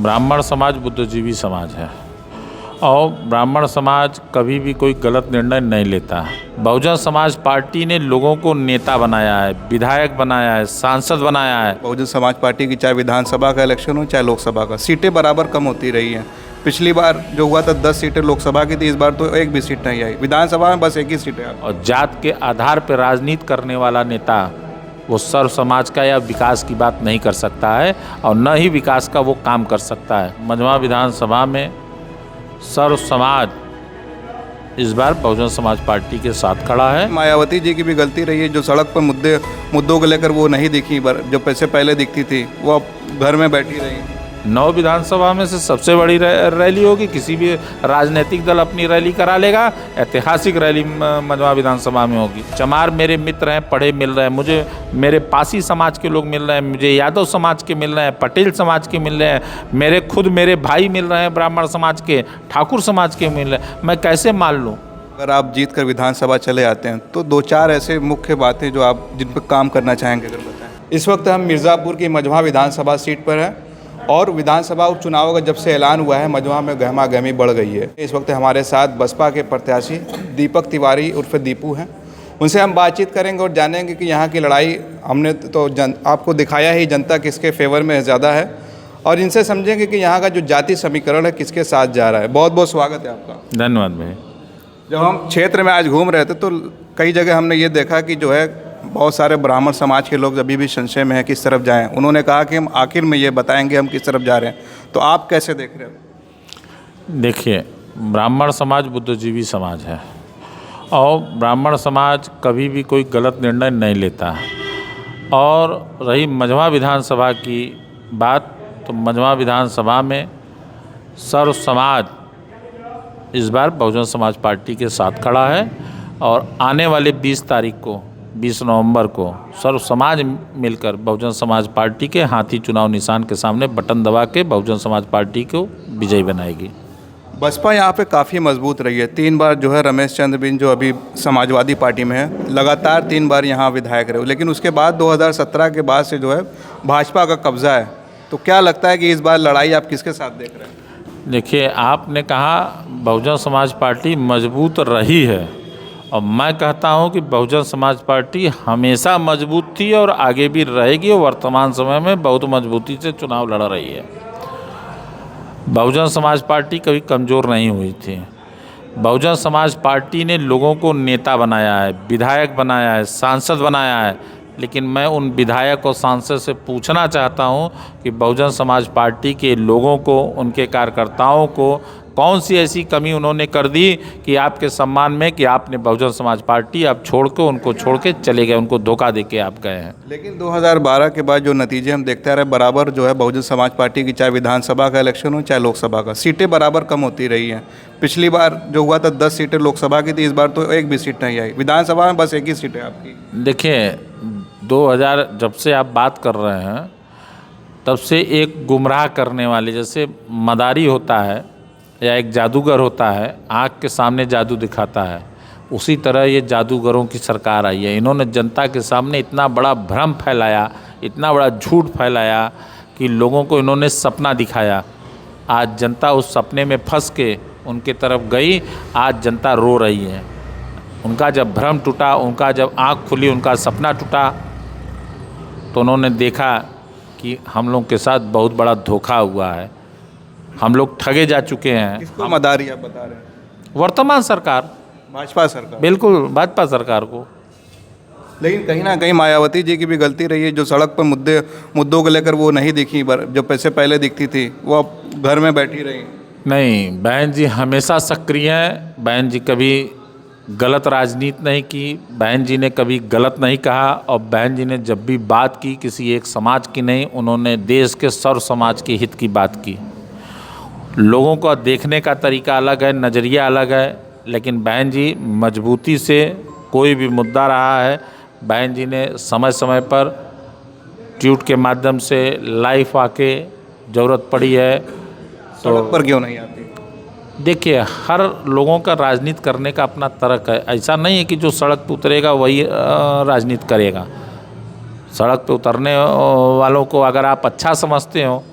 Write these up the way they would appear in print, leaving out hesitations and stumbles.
ब्राह्मण समाज बुद्धिजीवी समाज है और ब्राह्मण समाज कभी भी कोई गलत निर्णय नहीं लेता। बहुजन समाज पार्टी ने लोगों को नेता बनाया है, विधायक बनाया है, सांसद बनाया है। बहुजन समाज पार्टी की चाहे विधानसभा का इलेक्शन हो चाहे लोकसभा का, सीटें बराबर कम होती रही हैं। पिछली बार जो हुआ था 10 सीटें लोकसभा की थी, इस बार तो एक भी सीट नहीं आई। विधानसभा में बस एक ही सीट है। और जात के आधार पर राजनीति करने वाला नेता वो सर्व समाज का या विकास की बात नहीं कर सकता है और न ही विकास का वो काम कर सकता है। मझवा विधानसभा में सर्व समाज इस बार बहुजन समाज पार्टी के साथ खड़ा है। मायावती जी की भी गलती रही है, जो सड़क पर मुद्दों को लेकर वो नहीं दिखी, जो पैसे पहले दिखती थी वो अब घर में बैठी रही। 9 विधानसभा में से सबसे बड़ी रैली होगी। किसी भी राजनीतिक दल अपनी रैली करा लेगा, ऐतिहासिक रैली मझवा विधानसभा में होगी। चमार मेरे मित्र हैं, पढ़े मिल रहे हैं मुझे, मेरे पासी समाज के लोग मिल रहे हैं मुझे, यादव समाज के मिल रहे हैं, पटेल समाज के मिल रहे हैं, मेरे भाई मिल रहे हैं, ब्राह्मण समाज के, ठाकुर समाज के मिल रहे हैं। मैं कैसे मान लूँ? अगर आप जीत कर विधानसभा चले आते हैं तो 2-4 ऐसे मुख्य बातें जो आप जिन पर काम करना चाहेंगे अगर बताएं। इस वक्त हम मिर्ज़ापुर की मझवा विधानसभा सीट पर हैं और विधानसभा उपचुनाव का जब से ऐलान हुआ है मझवा में गहमा गहमी बढ़ गई है। इस वक्त हमारे साथ बसपा के प्रत्याशी दीपक तिवारी उर्फ दीपू हैं। उनसे हम बातचीत करेंगे और जानेंगे कि यहाँ की लड़ाई हमने तो आपको दिखाया ही, जनता किसके फेवर में ज़्यादा है, और इनसे समझेंगे कि यहाँ का जो जाति समीकरण है किसके साथ जा रहा है। बहुत बहुत स्वागत है आपका। धन्यवाद भाई। जब हम क्षेत्र में आज घूम रहे थे तो कई जगह हमने ये देखा कि जो है बहुत सारे ब्राह्मण समाज के लोग अभी भी संशय में हैं किस तरफ जाएं। उन्होंने कहा कि हम आखिर में ये बताएंगे हम किस तरफ जा रहे हैं, तो आप कैसे देख रहे हो? देखिए, ब्राह्मण समाज बुद्धिजीवी समाज है और ब्राह्मण समाज कभी भी कोई गलत निर्णय नहीं लेता। और रही मझवा विधानसभा की बात, तो मझवा विधानसभा में सर्व समाज इस बार बहुजन समाज पार्टी के साथ खड़ा है और आने वाले 20 नवंबर को सर्व समाज मिलकर बहुजन समाज पार्टी के हाथी चुनाव निशान के सामने बटन दबा के बहुजन समाज पार्टी को विजयी बनाएगी। बसपा यहाँ पे काफ़ी मजबूत रही है। 3 बार जो है रमेश चंद्र बिन जो अभी समाजवादी पार्टी में है, लगातार 3 बार यहाँ विधायक रहे, लेकिन उसके बाद 2017 के बाद से जो है भाजपा का कब्जा है। तो क्या लगता है कि इस बार लड़ाई आप किसके साथ देख रहे हैं? देखिए, आपने कहा बहुजन समाज पार्टी मजबूत रही है और मैं कहता हूं कि बहुजन समाज पार्टी हमेशा मजबूत थी और आगे भी रहेगी और वर्तमान समय में बहुत मजबूती से चुनाव लड़ रही है। बहुजन समाज पार्टी कभी कमज़ोर नहीं हुई थी। बहुजन समाज पार्टी ने लोगों को नेता बनाया है, विधायक बनाया है, सांसद बनाया है। लेकिन मैं उन विधायक और सांसद से पूछना चाहता हूं कि बहुजन समाज पार्टी के लोगों को, उनके कार्यकर्ताओं को कौन सी ऐसी कमी उन्होंने कर दी कि आपके सम्मान में कि आपने बहुजन समाज पार्टी आप उनको छोड़ के चले गए, उनको धोखा दे के आप गए हैं। लेकिन 2012 के बाद जो नतीजे हम देखते रहे, बराबर जो है बहुजन समाज पार्टी की चाहे विधानसभा का इलेक्शन हो चाहे लोकसभा का, सीटें बराबर कम होती रही हैं। पिछली बार जो हुआ था 10 सीटें लोकसभा की थी, इस बार तो एक भी सीट नहीं आई। विधानसभा में बस एक ही सीट है आपकी। देखिए, 2000 जब से आप बात कर रहे हैं तब से एक गुमराह करने वाले, जैसे मदारी होता है या एक जादूगर होता है, आँख के सामने जादू दिखाता है, उसी तरह ये जादूगरों की सरकार आई है। इन्होंने जनता के सामने इतना बड़ा भ्रम फैलाया, इतना बड़ा झूठ फैलाया कि लोगों को इन्होंने सपना दिखाया। आज जनता उस सपने में फंस के उनके तरफ गई, आज जनता रो रही है। उनका जब भ्रम टूटा, उनका जब आँख खुली, उनका सपना टूटा, तो उन्होंने देखा कि हम लोग के साथ बहुत बड़ा धोखा हुआ है, हम लोग ठगे जा चुके हैं। किसको मदारी आप बता रहे हैं? वर्तमान सरकार, भाजपा सरकार। बिल्कुल भाजपा सरकार को। लेकिन कहीं ना कहीं मायावती जी की भी गलती रही है, जो सड़क पर मुद्दों को लेकर वो नहीं दिखी, जो पैसे पहले दिखती थी वो अब घर में बैठी रही। नहीं, बहन जी हमेशा सक्रिय हैं। बहन जी कभी गलत राजनीति नहीं की, बहन जी ने कभी गलत नहीं कहा और बहन जी ने जब भी बात की किसी एक समाज की नहीं, उन्होंने देश के सर्व समाज के हित की बात की। लोगों का देखने का तरीका अलग है, नज़रिया अलग है, लेकिन बहन जी मजबूती से कोई भी मुद्दा रहा है, बहन जी ने समय समय पर ट्वीट के माध्यम से लाइव आके ज़रूरत पड़ी है तो पर क्यों नहीं आती? देखिए, हर लोगों का राजनीति करने का अपना तर्क है। ऐसा नहीं है कि जो सड़क पे उतरेगा वही राजनीति करेगा। सड़क पे उतरने वालों को अगर आप अच्छा समझते हो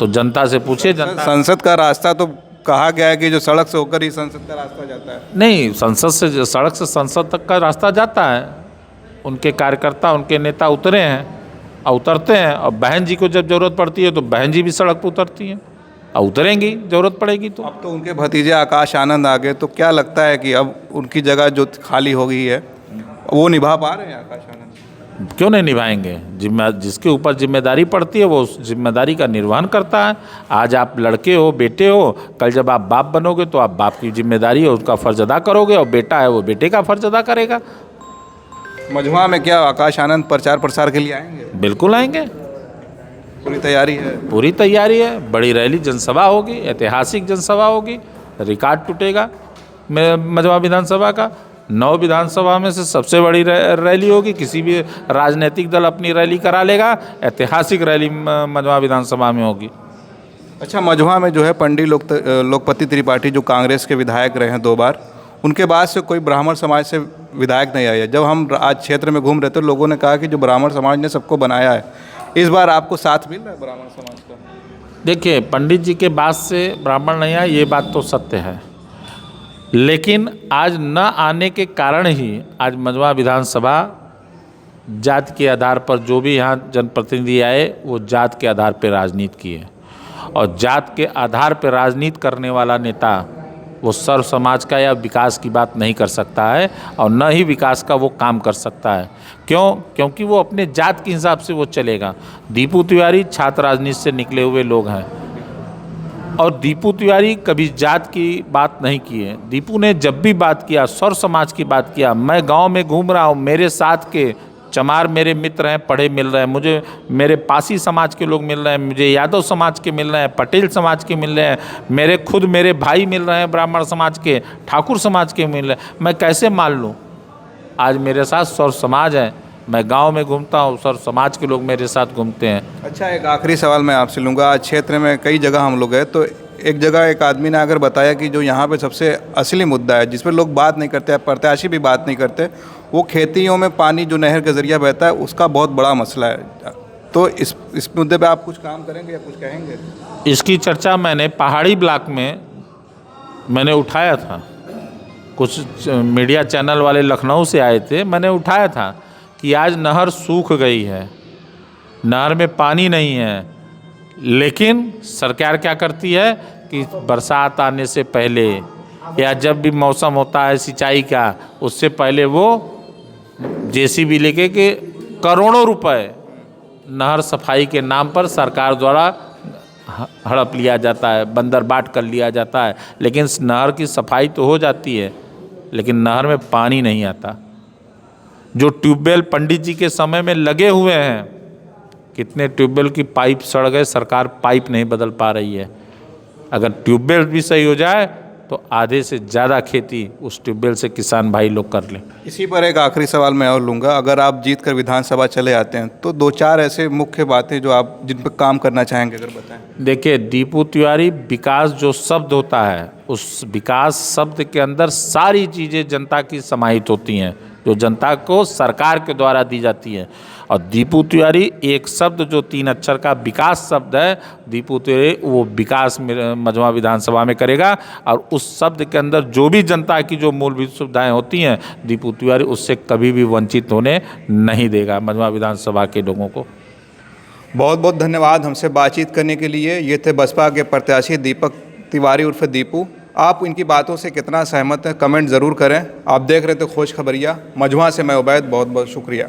तो जनता से पूछिए, जनता। संसद का रास्ता तो कहा गया है कि जो सड़क से होकर ही संसद का रास्ता जाता है। नहीं, संसद से, सड़क से संसद तक का रास्ता जाता है। उनके कार्यकर्ता, उनके नेता उतरे हैं और उतरते हैं, और बहन जी को जब ज़रूरत पड़ती है तो बहन जी भी सड़क पर उतरती हैं और उतरेंगी ज़रूरत पड़ेगी तो। अब तो उनके भतीजे आकाश आनंद आ गए, तो क्या लगता है कि अब उनकी जगह जो खाली हो गई है वो निभा पा रहे हैं आकाश आनंद? क्यों नहीं निभाएंगे? जिसके ऊपर जिम्मेदारी पड़ती है वो उस जिम्मेदारी का निर्वहन करता है। आज आप लड़के हो, बेटे हो, कल जब आप बाप बनोगे तो आप बाप की जिम्मेदारी है उसका फ़र्ज अदा करोगे, और बेटा है वो बेटे का फ़र्ज अदा करेगा। मझवा में क्या आकाश आनंद प्रचार प्रसार के लिए आएंगे? बिल्कुल आएंगे, पूरी तैयारी है। पूरी तैयारी है। बड़ी रैली जनसभा होगी, ऐतिहासिक जनसभा होगी, रिकॉर्ड टूटेगा मझवा विधानसभा का। 9 विधानसभा में से सबसे बड़ी रैली होगी। किसी भी राजनीतिक दल अपनी रैली करा लेगा, ऐतिहासिक रैली मझवा विधानसभा में होगी। अच्छा, मझवा में जो है पंडित लोकपति त्रिपाठी जो कांग्रेस के विधायक रहे हैं 2 बार, उनके बाद से कोई ब्राह्मण समाज से विधायक नहीं आया। जब हम आज क्षेत्र में घूम रहे थे, लोगों ने कहा कि जो ब्राह्मण समाज ने सबको बनाया है, इस बार आपको साथ मिल रहा है ब्राह्मण समाज का? देखिए, पंडित जी के बाद से ब्राह्मण नहीं आया, ये बात तो सत्य है, लेकिन आज न आने के कारण ही आज मझवा विधानसभा जात के आधार पर, जो भी यहाँ जनप्रतिनिधि आए वो जात के आधार पर राजनीति किए, और जात के आधार पर राजनीति करने वाला नेता वो सर्व समाज का या विकास की बात नहीं कर सकता है, और न ही विकास का वो काम कर सकता है। क्यों? क्योंकि वो अपने जात के हिसाब से वो चलेगा। दीपू तिवारी छात्र राजनीति से निकले हुए लोग हैं, और दीपू तिवारी कभी जात की बात नहीं की है। दीपू ने जब भी बात किया, सर्व समाज की बात किया। मैं गांव में घूम रहा हूँ, मेरे साथ के चमार मेरे मित्र हैं, पढ़े मिल रहे हैं मुझे, मेरे पासी समाज के लोग मिल रहे हैं, मुझे यादव समाज के मिल रहे हैं, पटेल समाज के मिल रहे हैं, मेरे भाई मिल रहे हैं, ब्राह्मण समाज के, ठाकुर समाज के मिल रहे हैं। मैं कैसे मान लूँ? आज मेरे साथ सर्व समाज है, मैं गांव में घूमता हूँ, सर्व समाज के लोग मेरे साथ घूमते हैं। अच्छा, एक आखिरी सवाल मैं आपसे लूँगा। आज क्षेत्र में कई जगह हम लोग गए, तो एक जगह एक आदमी ने अगर बताया कि जो यहाँ पे सबसे असली मुद्दा है, जिस पर लोग बात नहीं करते, प्रत्याशी भी बात नहीं करते, वो खेतियों में पानी जो नहर के ज़रिए बहता है उसका बहुत बड़ा मसला है। तो इस मुद्दे पे आप कुछ काम करेंगे या कुछ कहेंगे? इसकी चर्चा मैंने पहाड़ी ब्लॉक में मैंने उठाया था। कुछ मीडिया चैनल वाले लखनऊ से आए थे, मैंने उठाया था कि आज नहर सूख गई है, नहर में पानी नहीं है, लेकिन सरकार क्या करती है कि बरसात आने से पहले या जब भी मौसम होता है सिंचाई का, उससे पहले वो जेसीबी लेके के करोड़ों रुपए नहर सफाई के नाम पर सरकार द्वारा हड़प लिया जाता है, बंदर बाट कर लिया जाता है। लेकिन नहर की सफाई तो हो जाती है, लेकिन नहर में पानी नहीं आता। जो ट्यूबवेल पंडित जी के समय में लगे हुए हैं, कितने ट्यूबवेल की पाइप सड़ गए, सरकार पाइप नहीं बदल पा रही है। अगर ट्यूबवेल भी सही हो जाए तो आधे से ज़्यादा खेती उस ट्यूबवेल से किसान भाई लोग कर लें। इसी पर एक आखिरी सवाल मैं और लूँगा। अगर आप जीत कर विधानसभा चले आते हैं तो 2-4 ऐसे मुख्य बातें जो आप जिन पर काम करना चाहेंगे अगर बताएं। देखिए, दीपू तिवारी, विकास जो शब्द होता है, उस विकास शब्द के अंदर सारी चीज़ें जनता की समाहित होती हैं, जो जनता को सरकार के द्वारा दी जाती है। और दीपू तिवारी एक शब्द जो 3 अक्षर का विकास शब्द है, दीपू तिवारी वो विकास मझवा विधानसभा में करेगा, और उस शब्द के अंदर जो भी जनता की जो मूलभूत सुविधाएं होती हैं, दीपू तिवारी उससे कभी भी वंचित होने नहीं देगा मझवा विधानसभा के लोगों को। बहुत बहुत धन्यवाद हमसे बातचीत करने के लिए। ये थे बसपा के प्रत्याशी दीपक तिवारी उर्फ दीपू। आप इनकी बातों से कितना सहमत हैं, कमेंट ज़रूर करें। आप देख रहे थे खोज खबरिया। मझवा से मैं उबैद, बहुत बहुत शुक्रिया।